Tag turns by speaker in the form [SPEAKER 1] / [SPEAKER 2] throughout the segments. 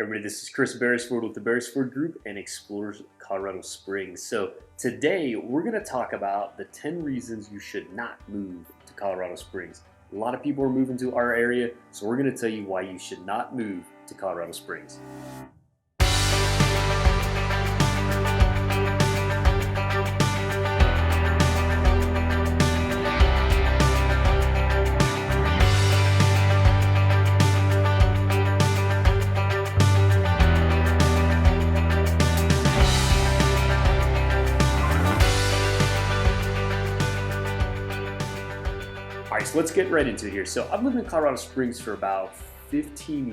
[SPEAKER 1] Everybody, this is Chris Beresford with the Beresford Group and Explores Colorado Springs. So today we're going to talk about the 10 reasons you should not move to Colorado Springs. A lot of people are moving to our area, so we're going to tell you why you should not move to Colorado Springs. All right, so let's get right into it here. So I've lived in Colorado Springs for about 16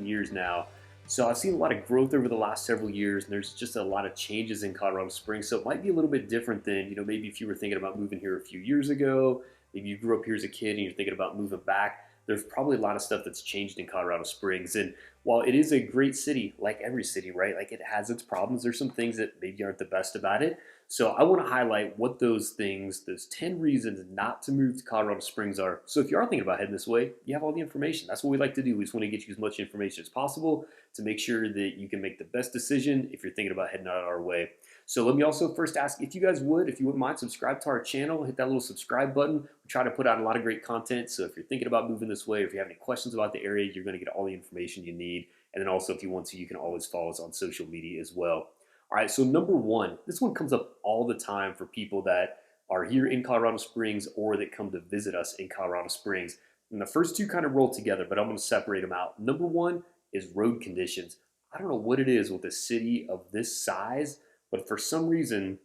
[SPEAKER 1] years now. So I've seen a lot of growth over the last several years, and there's just a lot of changes in Colorado Springs. So it might be a little bit different than, maybe if you were thinking about moving here a few years ago, maybe you grew up here as a kid and you're thinking about moving back. There's probably a lot of stuff that's changed in Colorado Springs. And while it is a great city, like every city, right? Like it has its problems. There's some things that maybe aren't the best about it. So I want to highlight what those things, those 10 reasons not to move to Colorado Springs are. So if you are thinking about heading this way, you have all the information. That's what we like to do. We just want to get you as much information as possible to make sure that you can make the best decision if you're thinking about heading out our way. So let me also first ask if you guys would, if you wouldn't mind, subscribe to our channel, hit that little subscribe button. We try to put out a lot of great content. So if you're thinking about moving this way, or if you have any questions about the area, you're going to get all the information you need. And then also, if you want to, you can always follow us on social media as well. All right, so number one, this one comes up all the time for people that are here in Colorado Springs or that come to visit us in Colorado Springs. And the first two kind of roll together, but I'm going to separate them out. Number one is road conditions. I don't know what it is with a city of this size, but for some reason,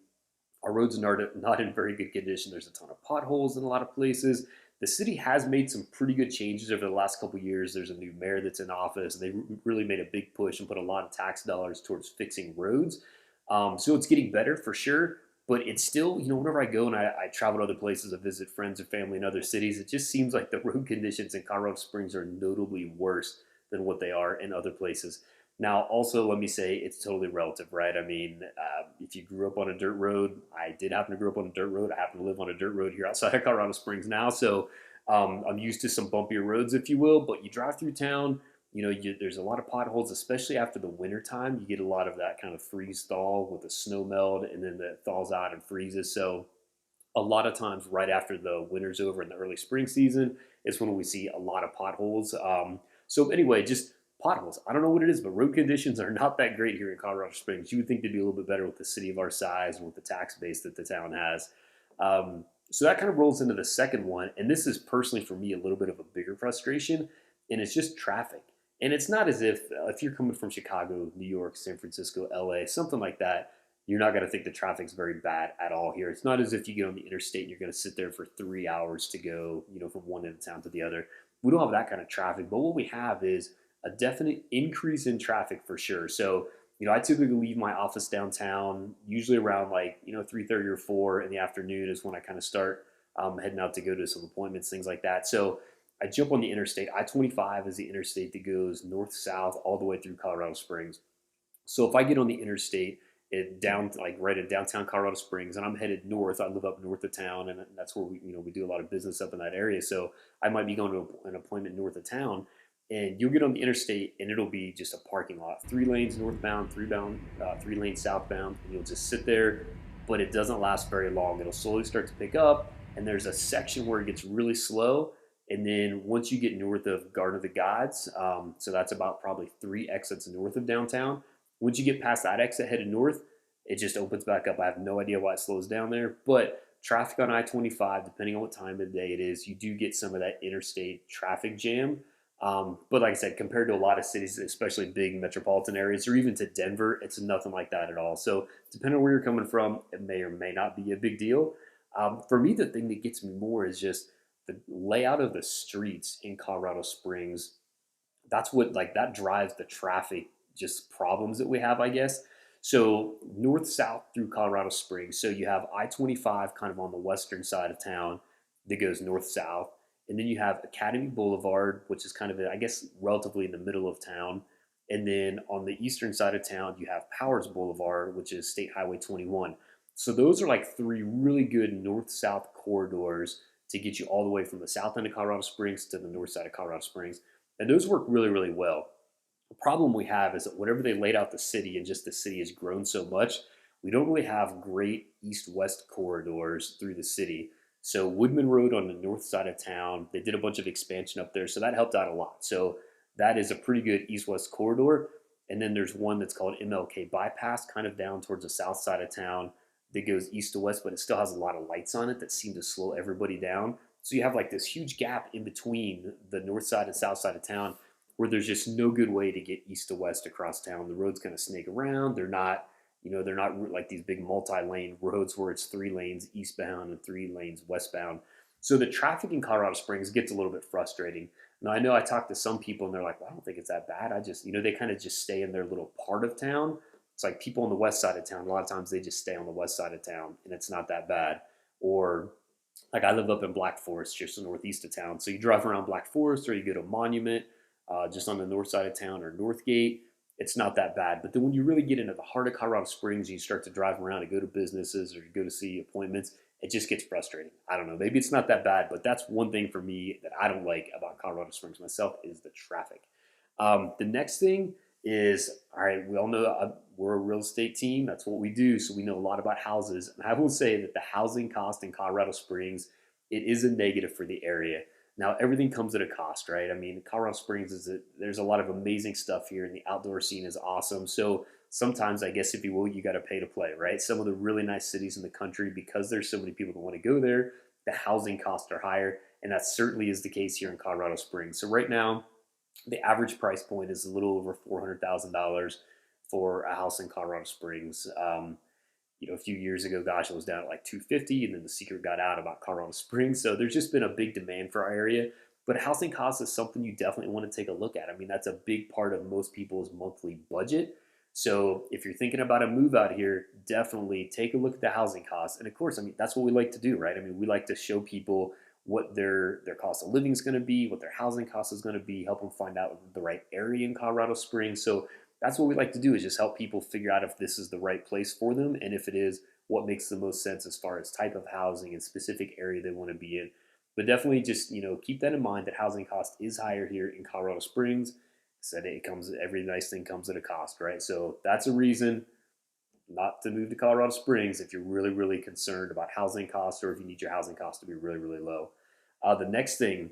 [SPEAKER 1] our roads are not in very good condition. There's a ton of potholes in a lot of places. The city has made some pretty good changes over the last couple of years. There's a new mayor that's in office, and they really made a big push and put a lot of tax dollars towards fixing roads. So it's getting better for sure, but it's still, whenever I go and I travel to other places, I visit friends and family in other cities, it just seems like the road conditions in Colorado Springs are notably worse than what they are in other places. Now, also, let me say it's totally relative, right? I mean, if you grew up on a dirt road, I did happen to grow up on a dirt road. I happen to live on a dirt road here outside of Colorado Springs now, so I'm used to some bumpier roads, if you will. But you drive through town, there's a lot of potholes, especially after the winter time. You get a lot of that kind of freeze thaw with the snow melt, and then it thaws out and freezes. So a lot of times, right after the winter's over in the early spring season, is when we see a lot of potholes. So anyway, just potholes. I don't know what it is, but road conditions are not that great here in Colorado Springs. You would think they'd be a little bit better with the city of our size and with the tax base that the town has. So that kind of rolls into the second one, and this is personally for me a little bit of a bigger frustration, and it's just traffic. And it's not as if you're coming from Chicago, New York, San Francisco, LA, something like that, you're not going to think the traffic's very bad at all here. It's not as if you get on the interstate and you're going to sit there for 3 hours to go, from one end of town to the other. We don't have that kind of traffic, but what we have is a definite increase in traffic for sure. So, I typically leave my office downtown, usually around 3:30 or 4 in the afternoon is when I kind of start heading out to go to some appointments, things like that. So I jump on the interstate. I-25 is the interstate that goes north-south all the way through Colorado Springs. So if I get on the interstate right in downtown Colorado Springs, and I'm headed north, I live up north of town, and that's where we do a lot of business up in that area. So I might be going to an appointment north of town, and you'll get on the interstate, and it'll be just a parking lot, 3 lanes northbound, 3 lanes southbound, and you'll just sit there. But it doesn't last very long. It'll slowly start to pick up, and there's a section where it gets really slow. And then once you get north of Garden of the Gods, so that's about probably 3 exits north of downtown. Once you get past that exit headed north, it just opens back up. I have no idea why it slows down there, but traffic on I-25, depending on what time of the day it is, you do get some of that interstate traffic jam. But like I said, compared to a lot of cities, especially big metropolitan areas, or even to Denver, it's nothing like that at all. So depending on where you're coming from, it may or may not be a big deal. For me, the thing that gets me more is just the layout of the streets in Colorado Springs. That's what that drives the traffic just problems that we have, I guess. So north south through Colorado Springs. So you have I-25 kind of on the western side of town that goes north south. And then you have Academy Boulevard, which is kind of, I guess, relatively in the middle of town. And then on the eastern side of town, you have Powers Boulevard, which is State Highway 21. So those are like 3 really good north-south corridors to get you all the way from the south end of Colorado Springs to the north side of Colorado Springs. And those work really, really well. The problem we have is that whenever they laid out the city and just the city has grown so much, we don't really have great east-west corridors through the city. So Woodman Road on the north side of town, they did a bunch of expansion up there, so that helped out a lot. So that is a pretty good east-west corridor. And then there's one that's called MLK Bypass, kind of down towards the south side of town that goes east to west, but it still has a lot of lights on it that seem to slow everybody down. So you have like this huge gap in between the north side and south side of town where there's just no good way to get east to west across town. The roads kind of snake around. They're not like these big multi-lane roads where it's 3 lanes eastbound and 3 lanes westbound. So the traffic in Colorado Springs gets a little bit frustrating. Now I know I talked to some people and they're like, well, I don't think it's that bad. I just, they kind of just stay in their little part of town. It's like people on the west side of town. A lot of times they just stay on the west side of town and it's not that bad. Or like I live up in Black Forest, just northeast of town. So you drive around Black Forest or you go to Monument, just on the north side of town or Northgate. It's not that bad. But then when you really get into the heart of Colorado Springs, you start to drive around and go to businesses or go to see appointments, it just gets frustrating. I don't know. Maybe it's not that bad, but that's one thing for me that I don't like about Colorado Springs myself is the traffic. The next thing is, all right, we all know we're a real estate team. That's what we do. So we know a lot about houses. And I will say that the housing cost in Colorado Springs, it is a negative for the area. Now, everything comes at a cost, right? I mean, Colorado Springs there's a lot of amazing stuff here and the outdoor scene is awesome. So sometimes, I guess, if you will, you got to pay to play, right? Some of the really nice cities in the country, because there's so many people that want to go there, the housing costs are higher. And that certainly is the case here in Colorado Springs. So right now, the average price point is a little over $400,000 for a house in Colorado Springs. A few years ago, gosh, it was down at like 250, and then the secret got out about Colorado Springs. So there's just been a big demand for our area. But housing costs is something you definitely want to take a look at. I mean, that's a big part of most people's monthly budget. So if you're thinking about a move out here, definitely take a look at the housing costs. And of course, I mean, that's what we like to do, right? I mean, we like to show people what their cost of living is going to be, what their housing cost is going to be, help them find out the right area in Colorado Springs. So that's what we like to do is just help people figure out if this is the right place for them, and if it is, what makes the most sense as far as type of housing and specific area they want to be in. But definitely just keep that in mind that housing cost is higher here in Colorado Springs. Said every nice thing comes at a cost, right? So that's a reason not to move to Colorado Springs if you're really, really concerned about housing costs or if you need your housing costs to be really, really low. The next thing,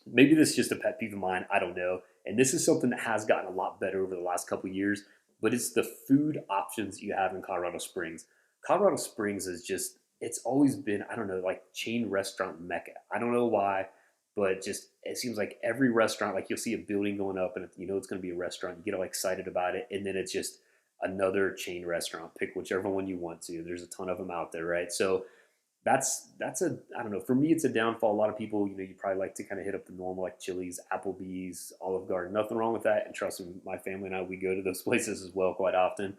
[SPEAKER 1] maybe this is just a pet peeve of mine, I don't know. And this is something that has gotten a lot better over the last couple of years, but it's the food options you have in Colorado Springs. Colorado Springs is just, it's always been, I don't know, like chain restaurant mecca. I don't know why, but just it seems like every restaurant, like you'll see a building going up and it's going to be a restaurant, you get all excited about it, and then it's just another chain restaurant. Pick whichever one you want to. There's a ton of them out there, right? So that's a I don't know. For me, it's a downfall. A lot of people, you probably like to kind of hit up the normal like Chili's, Applebee's, Olive Garden. Nothing wrong with that. And trust me, my family and I, we go to those places as well quite often.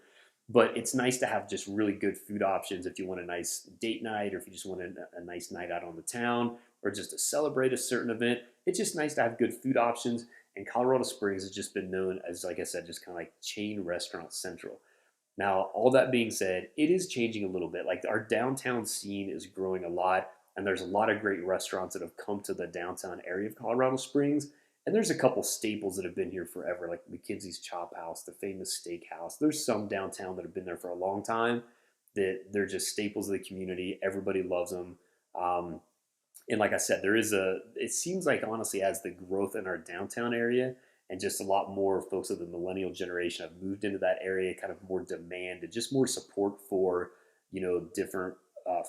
[SPEAKER 1] But it's nice to have just really good food options if you want a nice date night or if you just want a nice night out on the town or just to celebrate a certain event. It's just nice to have good food options. And Colorado Springs has just been known as, like I said, just kind of like chain restaurant central. Now, all that being said, it is changing a little bit. Like our downtown scene is growing a lot, and there's a lot of great restaurants that have come to the downtown area of Colorado Springs. And there's a couple staples that have been here forever, like McKinsey's Chop House, the famous steakhouse. There's some downtown that have been there for a long time that they're just staples of the community. Everybody loves them. And like I said, it seems like honestly, as the growth in our downtown area, and just a lot more folks of the millennial generation have moved into that area, kind of more demand and just more support for, different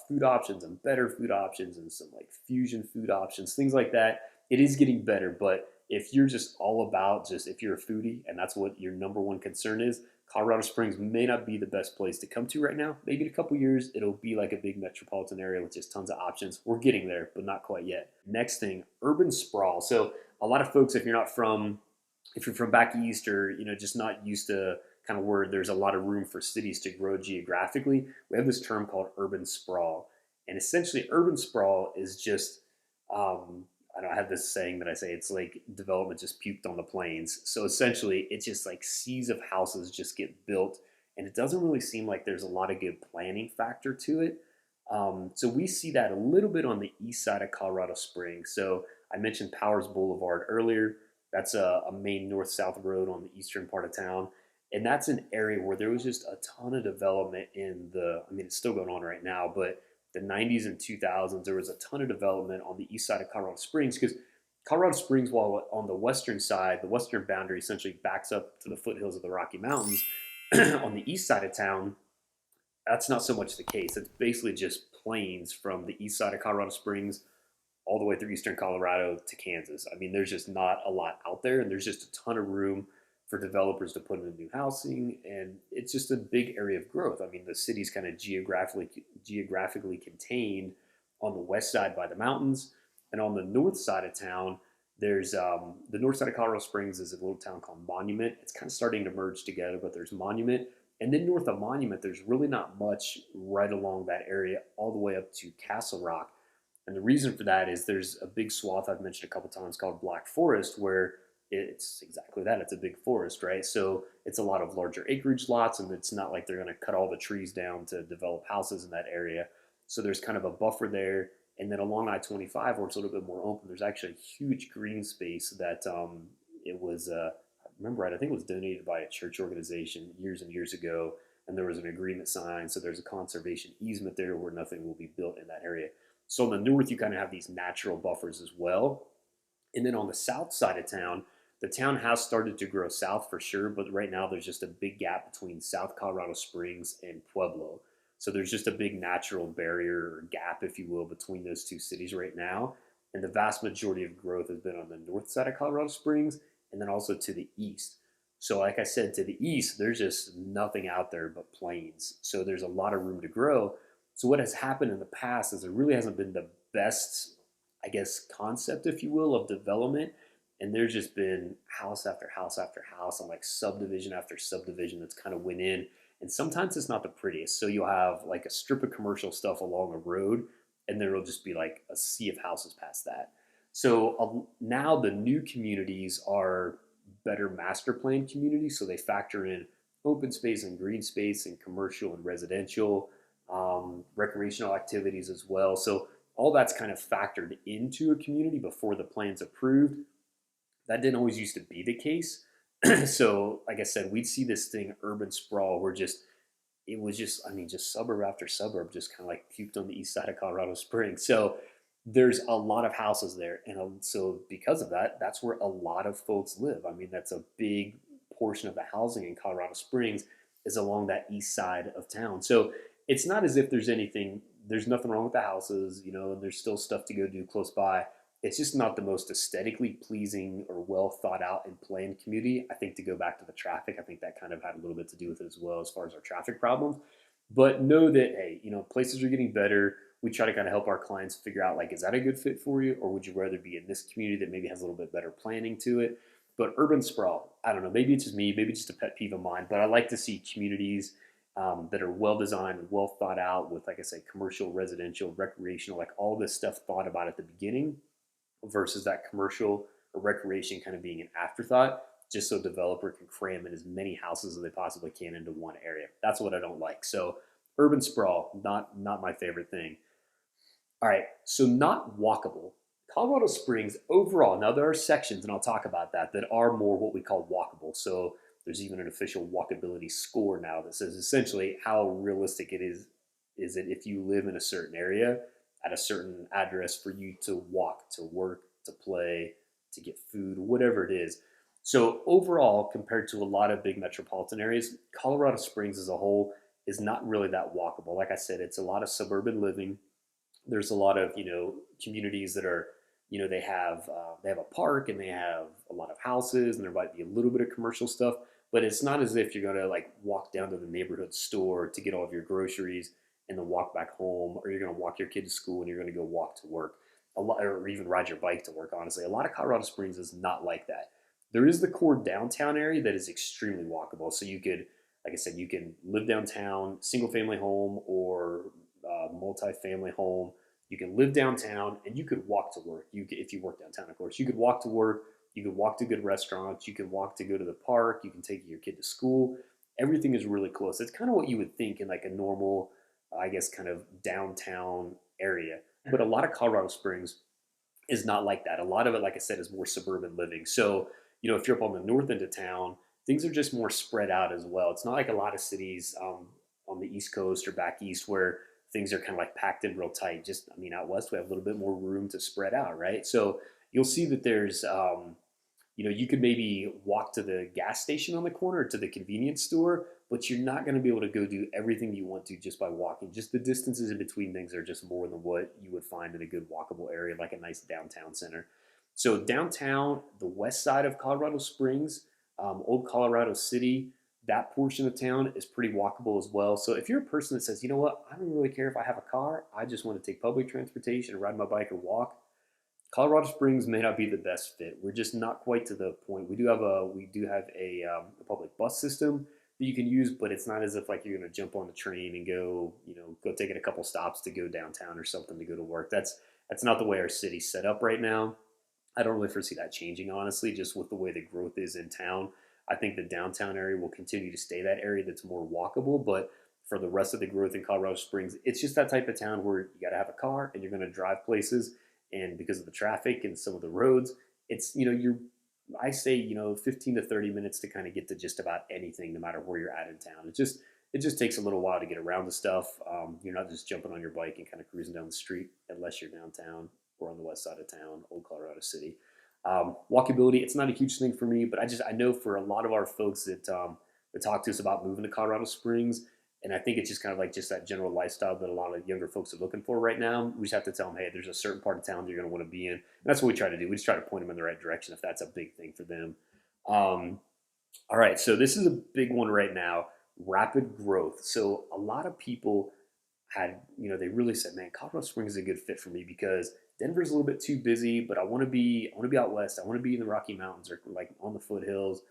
[SPEAKER 1] food options and better food options and some like fusion food options, things like that. It is getting better, but if you're just all about if you're a foodie and that's what your number one concern is, Colorado Springs may not be the best place to come to right now. Maybe in a couple years, it'll be like a big metropolitan area with just tons of options. We're getting there, but not quite yet. Next thing, urban sprawl. So a lot of folks, if you're from back east or just not used to kind of where there's a lot of room for cities to grow geographically, we have this term called urban sprawl. And essentially urban sprawl is just I don't have this saying that I say it's like development just puked on the plains. So essentially it's just like seas of houses just get built, and it doesn't really seem like there's a lot of good planning factor to it. So we see that a little bit on the east side of Colorado Springs. So I mentioned Powers Boulevard earlier. That's a main north-south road on the eastern part of town. And that's an area where there was just a ton of development in I mean, it's still going on right now, but the 90s and 2000s, there was a ton of development on the east side of Colorado Springs because Colorado Springs, while on the western side, the western boundary essentially backs up to the foothills of the Rocky Mountains. On the east side of town, that's not so much the case. It's basically just plains from the east side of Colorado Springs all the way through eastern Colorado to Kansas. I mean, there's just not a lot out there, and there's just a ton of room for developers to put in new housing, and it's just a big area of growth. I mean, the city's kind of geographically contained on the west side by the mountains, and on the north side of town, there's the north side of Colorado Springs is a little town called Monument. It's kind of starting to merge together, but there's Monument, and then north of Monument, there's really not much right along that area, all the way up to Castle Rock. And the reason for that is there's a big swath I've mentioned a couple times called Black Forest, where it's exactly that. It's a big forest, right? So it's a lot of larger acreage lots, and it's not like they're going to cut all the trees down to develop houses in that area. So there's kind of a buffer there. And then along I-25, where it's a little bit more open, there's actually a huge green space that it was, I remember right, I think it was donated by a church organization years and years ago. And there was an agreement signed. So there's a conservation easement there where nothing will be built in that area. So on the north, you kind of have these natural buffers as well. And then on the south side of town, the town has started to grow south for sure, but right now there's just a big gap between South Colorado Springs and Pueblo. So there's just a big natural barrier or gap, if you will, between those two cities right now. And the vast majority of growth has been on the north side of Colorado Springs and then also to the east. So, like I said, to the east, there's just nothing out there but plains. So there's a lot of room to grow. So what has happened in the past is there really hasn't been the best, I guess, concept, if you will, of development. And there's just been house after house after house and like subdivision after subdivision that's kind of went in. And sometimes it's not the prettiest. So you'll have like a strip of commercial stuff along a road, and there will just be like a sea of houses past that. So now the new communities are better master plan communities. So they factor in open space and green space and commercial and residential, recreational activities as well. So all that's kind of factored into a community before the plan's approved. That didn't always used to be the case. So, like I said, we'd see this thing, urban sprawl, where it was just, I mean, just suburb after suburb, just kind of like puked on the east side of Colorado Springs. So there's a lot of houses there. And so because of that, that's where a lot of folks live. I mean, that's a big portion of the housing in Colorado Springs is along that east side of town. So it's not as if there's nothing wrong with the houses, and there's still stuff to go do close by. It's just not the most aesthetically pleasing or well thought out and planned community. I think to go back to the traffic, I think that kind of had a little bit to do with it as well as far as our traffic problems. But know that, hey, places are getting better. We try to kind of help our clients figure out, like, is that a good fit for you? Or would you rather be in this community that maybe has a little bit better planning to it? But urban sprawl, I don't know, maybe it's just me, maybe just a pet peeve of mine, but I like to see communities that are well designed and well thought out with, like I said, commercial, residential, recreational, like all this stuff thought about at the beginning versus that commercial or recreation kind of being an afterthought, just so a developer can cram in as many houses as they possibly can into one area. That's what I don't like. So urban sprawl, not my favorite thing. All right, so not walkable. Colorado Springs overall, now there are sections, and I'll talk about that are more what we call walkable. So there's even an official walkability score now that says essentially how realistic is it if you live in a certain area at a certain address for you to walk to work, to play, to get food, whatever it is. So overall, compared to a lot of big metropolitan areas, Colorado Springs as a whole is not really that walkable. Like I said, it's a lot of suburban living. There's a lot of communities that are they have a park and they have a lot of houses and there might be a little bit of commercial stuff, but it's not as if you're going to like walk down to the neighborhood store to get all of your groceries and then walk back home, or you're going to walk your kid to school and you're going to go walk to work a lot, or even ride your bike to work. Honestly, a lot of Colorado Springs is not like that. There is the core downtown area that is extremely walkable. So you could, like I said, you can live downtown, single family home or multi-family home. You can live downtown and you could walk to work. If you work downtown, of course, you could walk to work. You could walk to good restaurants. You can walk to go to the park. You can take your kid to school. Everything is really close. It's kind of what you would think in like a normal, I guess, kind of downtown area. But a lot of Colorado Springs is not like that. A lot of it, like I said, is more suburban living. So if you're up on the north end of town, things are just more spread out as well. It's not like a lot of cities on the East Coast or back east where things are kind of like packed in real tight. Just, I mean, out west, we have a little bit more room to spread out, right? So you'll see that there's, you could maybe walk to the gas station on the corner or to the convenience store, but you're not going to be able to go do everything you want to just by walking. Just the distances in between things are just more than what you would find in a good walkable area, like a nice downtown center. So downtown, the west side of Colorado Springs, Old Colorado City, that portion of town is pretty walkable as well. So if you're a person that says, you know what, I don't really care if I have a car, I just want to take public transportation, ride my bike, or walk, Colorado Springs may not be the best fit. We're just not quite to the point. We do have a public bus system that you can use, but it's not as if like you're going to jump on the train and go take it a couple stops to go downtown or something to go to work. That's not the way our city's set up right now. I don't really foresee that changing, honestly, just with the way the growth is in town. I think the downtown area will continue to stay that area that's more walkable, but for the rest of the growth in Colorado Springs, it's just that type of town where you got to have a car and you're going to drive places, and because of the traffic and some of the roads, it's you're I say 15 to 30 minutes to kind of get to just about anything, no matter where you're at in town. It just takes a little while to get around the stuff. You're not just jumping on your bike and kind of cruising down the street unless you're downtown or on the west side of town, Old Colorado City. Walkability, it's not a huge thing for me, but I know for a lot of our folks that talk to us about moving to Colorado Springs, and I think it's just kind of like just that general lifestyle that a lot of younger folks are looking for right now. We just have to tell them, hey, there's a certain part of town that you're going to want to be in. And that's what we try to do. We just try to point them in the right direction if that's a big thing for them. Um, all right, so this is a big one right now, rapid growth. So a lot of people they really said, man, Colorado Springs is a good fit for me because Denver's a little bit too busy, but I want to be out west. I want to be in the Rocky Mountains or like on the foothills,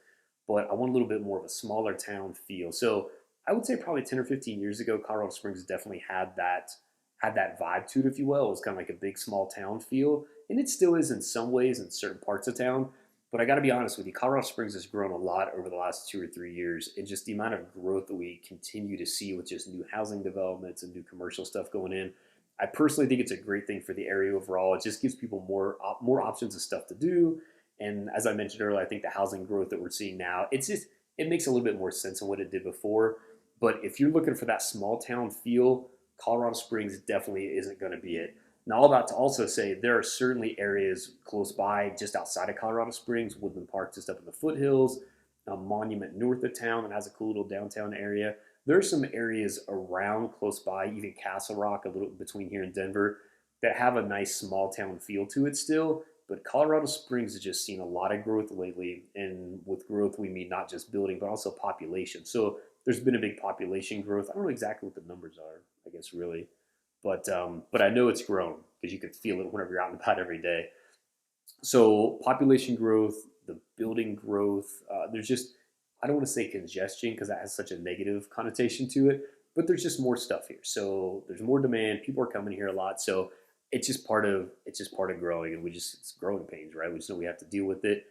[SPEAKER 1] but I want a little bit more of a smaller town feel. So I would say probably 10 or 15 years ago, Colorado Springs definitely had that vibe to it, if you will. It was kind of like a big small town feel, and it still is in some ways in certain parts of town. But I got to be honest with you, Colorado Springs has grown a lot over the last 2 or 3 years, and just the amount of growth that we continue to see with just new housing developments and new commercial stuff going in. I personally think it's a great thing for the area overall. It just gives people more options of stuff to do. And as I mentioned earlier, I think the housing growth that we're seeing now, it makes a little bit more sense than what it did before. But if you're looking for that small town feel, Colorado Springs definitely isn't going to be it. Now, all that to also say, there are certainly areas close by, just outside of Colorado Springs, Woodland Park, just up in the foothills, Monument north of town that has a cool little downtown area. There are some areas around close by, even Castle Rock, a little between here and Denver, that have a nice small town feel to it still. But Colorado Springs has just seen a lot of growth lately. And with growth, we mean not just building, but also population. So there's been a big population growth. I don't know exactly what the numbers are, I guess, really. But I know it's grown because you can feel it whenever you're out and about every day. So population growth, the building growth, there's just, I don't want to say congestion because that has such a negative connotation to it, but there's just more stuff here. So there's more demand. People are coming here a lot. So it's just part of growing, and it's growing pains, right? We just know we have to deal with it.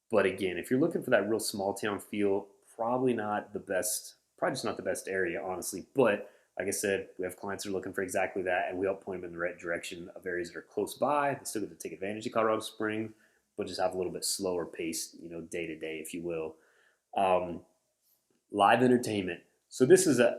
[SPEAKER 1] But again, if you're looking for that real small town feel, probably just not the best area, honestly. But like I said, we have clients that are looking for exactly that, and we help point them in the right direction of areas that are close by. They still get to take advantage of Colorado Springs, but just have a little bit slower pace, day to day, if you will. Um, Live entertainment. So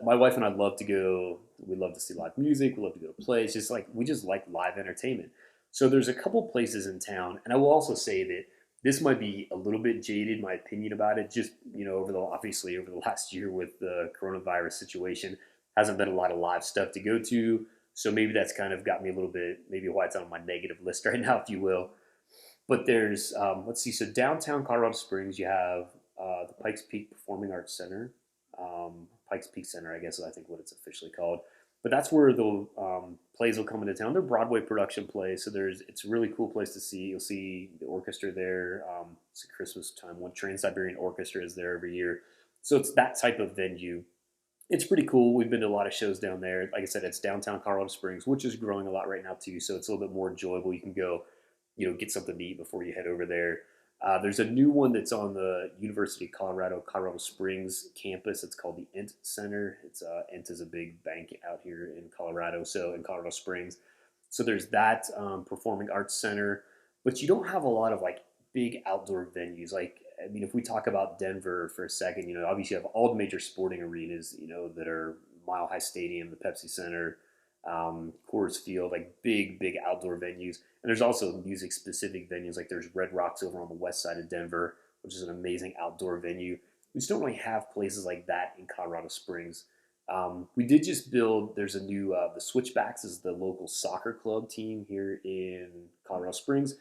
[SPEAKER 1] my wife and I love to go. We love to see live music. We love to go to plays. Just like we just like live entertainment. So there's a couple places in town, and I will also say that this might be a little bit jaded, my opinion about it. Just obviously over the last year with the coronavirus situation, hasn't been a lot of live stuff to go to. So maybe that's kind of got me a little bit, maybe why it's on my negative list right now, if you will. But there's, let's see, so downtown Colorado Springs, you have the Pikes Peak Performing Arts Center, Pikes Peak Center, I guess is I think what it's officially called. But that's where the plays will come into town. They're Broadway production plays, so it's a really cool place to see. You'll see the orchestra there. It's a Christmas time. One Trans-Siberian Orchestra is there every year. So it's that type of venue. It's pretty cool. We've been to a lot of shows down there. Like I said, it's downtown Colorado Springs, which is growing a lot right now too. So it's a little bit more enjoyable. You can go, get something to eat before you head over there. There's a new one that's on the University of Colorado Springs campus. It's called the Ent Center. Ent is a big bank out here in Colorado, so in Colorado Springs. So there's that Performing Arts Center, but you don't have a lot of like big outdoor venues. Like, I mean, if we talk about Denver for a second, obviously you have all the major sporting arenas, that are Mile High Stadium, the Pepsi Center, Coors Field, like big outdoor venues. And there's also music specific venues, like there's Red Rocks over on the west side of Denver, which is an amazing outdoor venue. We just don't really have places like that in Colorado Springs. We did just build. There's a new the Switchbacks is the local soccer club team here in Colorado Springs.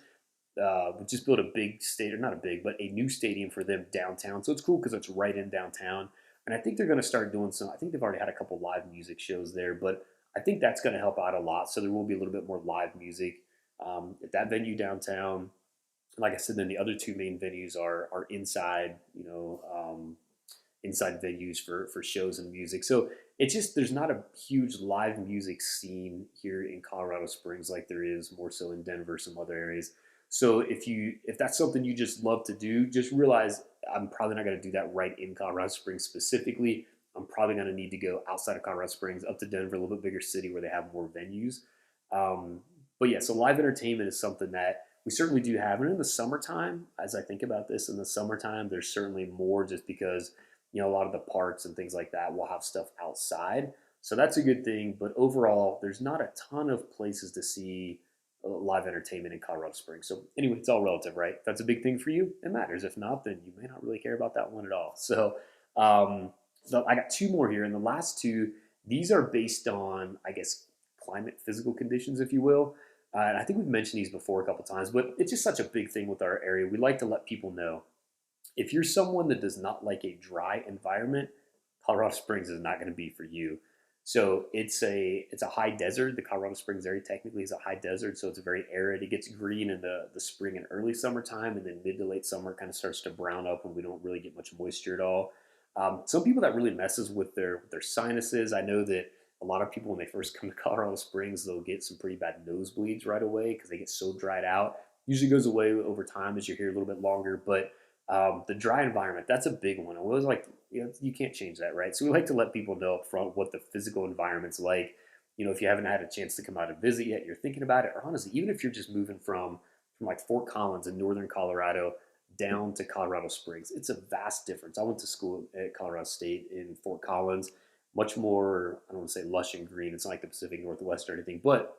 [SPEAKER 1] We just built a big stadium, not a big, but a new stadium for them downtown. So it's cool because it's right in downtown. And I think they're going to start doing some. I think they've already had a couple live music shows there, but I think that's going to help out a lot. So there will be a little bit more live music at that venue downtown. Like I said, then the other two main venues are inside, inside venues for shows and music. So it's just there's not a huge live music scene here in Colorado Springs like there is more so in Denver, some other areas. So if that's something you just love to do, just realize I'm probably not going to do that right in Colorado Springs specifically. I'm probably going to need to go outside of Colorado Springs up to Denver, a little bit bigger city where they have more venues. Um, but yeah, so live entertainment is something that we certainly do have. And in the summertime, as I think about this, in the summertime, there's certainly more just because, a lot of the parks and things like that will have stuff outside. So that's a good thing. But overall, there's not a ton of places to see live entertainment in Colorado Springs. So anyway, it's all relative, right? If that's a big thing for you, it matters. If not, then you may not really care about that one at all. Um, so I got two more here. And the last two, these are based on, I guess, climate physical conditions, if you will. And I think we've mentioned these before a couple times, but it's just such a big thing with our area. We like to let people know if you're someone that does not like a dry environment, Colorado Springs is not going to be for you. So it's a high desert. The Colorado Springs area technically is a high desert, so it's very arid. It gets green in the spring and early summertime, and then mid to late summer it kind of starts to brown up when we don't really get much moisture at all. Some people that really messes with their sinuses. I know that a lot of people when they first come to Colorado Springs, they'll get some pretty bad nosebleeds right away because they get so dried out. Usually goes away over time as you're here a little bit longer, but the dry environment, that's a big one. And we always like, you can't change that, right? So we like to let people know up front what the physical environment's like. If you haven't had a chance to come out and visit yet, you're thinking about it, or honestly, even if you're just moving from like Fort Collins in northern Colorado down to Colorado Springs, it's a vast difference. I went to school at Colorado State in Fort Collins, much more, I don't want to say lush and green. It's not like the Pacific Northwest or anything, but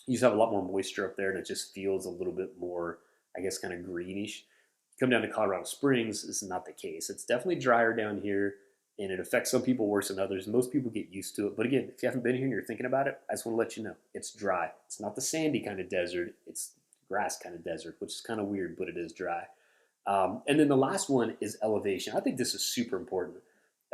[SPEAKER 1] you just have a lot more moisture up there and it just feels a little bit more, I guess, kind of greenish. Come down to Colorado Springs, this is not the case. It's definitely drier down here, and it affects some people worse than others. Most people get used to it. But again, if you haven't been here and you're thinking about it, I just want to let you know it's dry. It's not the sandy kind of desert, it's grass kind of desert, which is kind of weird, but it is dry. And then the last one is elevation. I think this is super important.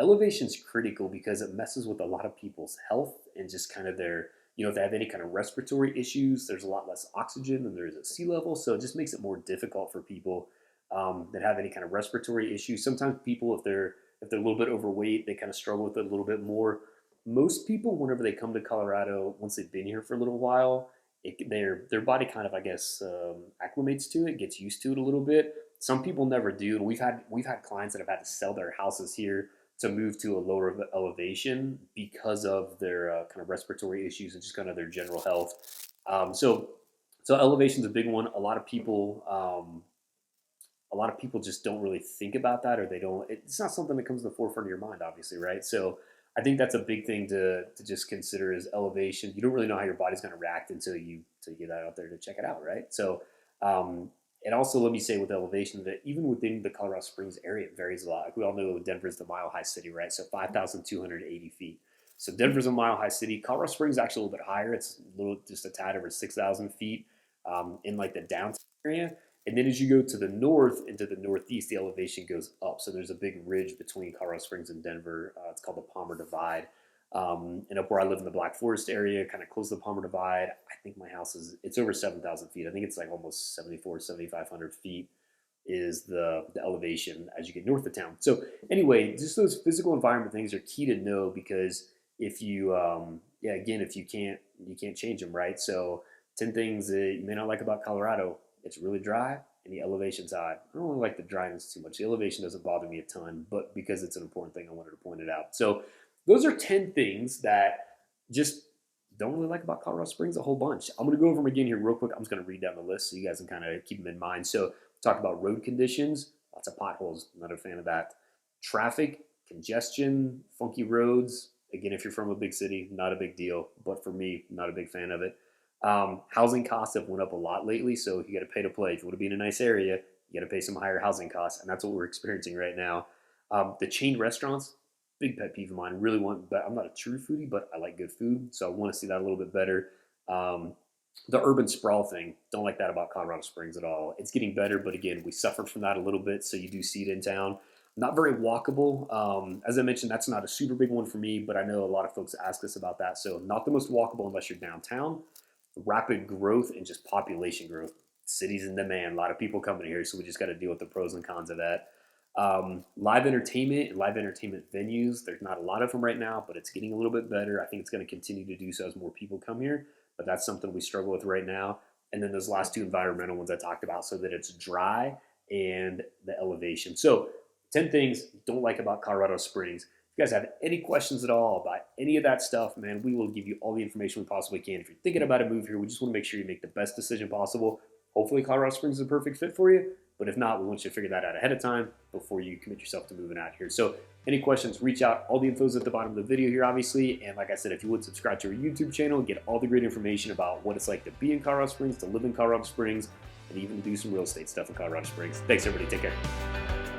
[SPEAKER 1] Elevation is critical because it messes with a lot of people's health and just kind of their, if they have any kind of respiratory issues, there's a lot less oxygen than there is at sea level. So it just makes it more difficult for people that have any kind of respiratory issues. Sometimes people, if they're a little bit overweight, they kind of struggle with it a little bit more. Most people, whenever they come to Colorado, once they've been here for a little while, their body kind of, I guess, acclimates to it, gets used to it a little bit. Some people never do, and we've had clients that have had to sell their houses here to move to a lower elevation because of their kind of respiratory issues and just kind of their general health. So elevation is a big one. A lot of people just don't really think about that, or they don't. It's not something that comes to the forefront of your mind, obviously, right? So I think that's a big thing to just consider is elevation. You don't really know how your body's going to react until you get out there to check it out, right? So and also let me say with elevation that even within the Colorado Springs area, it varies a lot. Like we all know Denver's the mile high city, right? So 5,280 feet. So Denver's a mile high city. Colorado Springs is actually a little bit higher. It's a little, just a tad over 6,000 feet in like the downtown area. And then as you go to the north into the northeast, the elevation goes up. So there's a big ridge between Colorado Springs and Denver. It's called the Palmer Divide. And up where I live in the Black Forest area, kind of close to the Palmer Divide, I think my house it's over 7,000 feet. I think it's like almost 7,500 feet is the elevation as you get north of town. So anyway, just those physical environment things are key to know because if if you can't change them, right? So 10 things that you may not like about Colorado. It's really dry and the elevation's high. I don't really like the dryness too much. The elevation doesn't bother me a ton, but because it's an important thing, I wanted to point it out. So those are 10 things that just don't really like about Colorado Springs a whole bunch. I'm going to go over them again here real quick. I'm just going to read down the list so you guys can kind of keep them in mind. So Talk about road conditions, lots of potholes, not a fan of that. Traffic, congestion, funky roads. Again, if you're from a big city, not a big deal, but for me, not a big fan of it. Housing costs have went up a lot lately, so you got to pay to play. If you want to be in a nice area, you got to pay some higher housing costs, and that's what we're experiencing right now. The chain restaurants, big pet peeve of mine. Really want, but I'm not a true foodie, but I like good food, so I want to see that a little bit better. Um, the urban sprawl thing, don't like that about Colorado Springs at all. It's getting better, but again, we suffered from that a little bit, so you do see it in town. Not very walkable. As I mentioned, that's not a super big one for me, but I know a lot of folks ask us about that. So not the most walkable unless you're downtown. Rapid growth and just population growth. Cities in demand, a lot of people coming here, so we just got to deal with the pros and cons of that. Live entertainment and live entertainment venues, there's not a lot of them right now, but it's getting a little bit better. I think it's going to continue to do so as more people come here, but that's something we struggle with right now. And then those last two environmental ones I talked about, so that it's dry and the elevation. So 10 things don't like about Colorado Springs. If you guys have any questions at all about any of that stuff, man, we will give you all the information we possibly can. If you're thinking about a move here, we just want to make sure you make the best decision possible. Hopefully Colorado Springs is a perfect fit for you, but if not, we want you to figure that out ahead of time before you commit yourself to moving out here. So any questions, reach out. All the info is at the bottom of the video here, obviously. And like I said, if you would subscribe to our YouTube channel, get all the great information about what it's like to be in Colorado Springs, to live in Colorado Springs, and even do some real estate stuff in Colorado Springs. Thanks, everybody. Take care.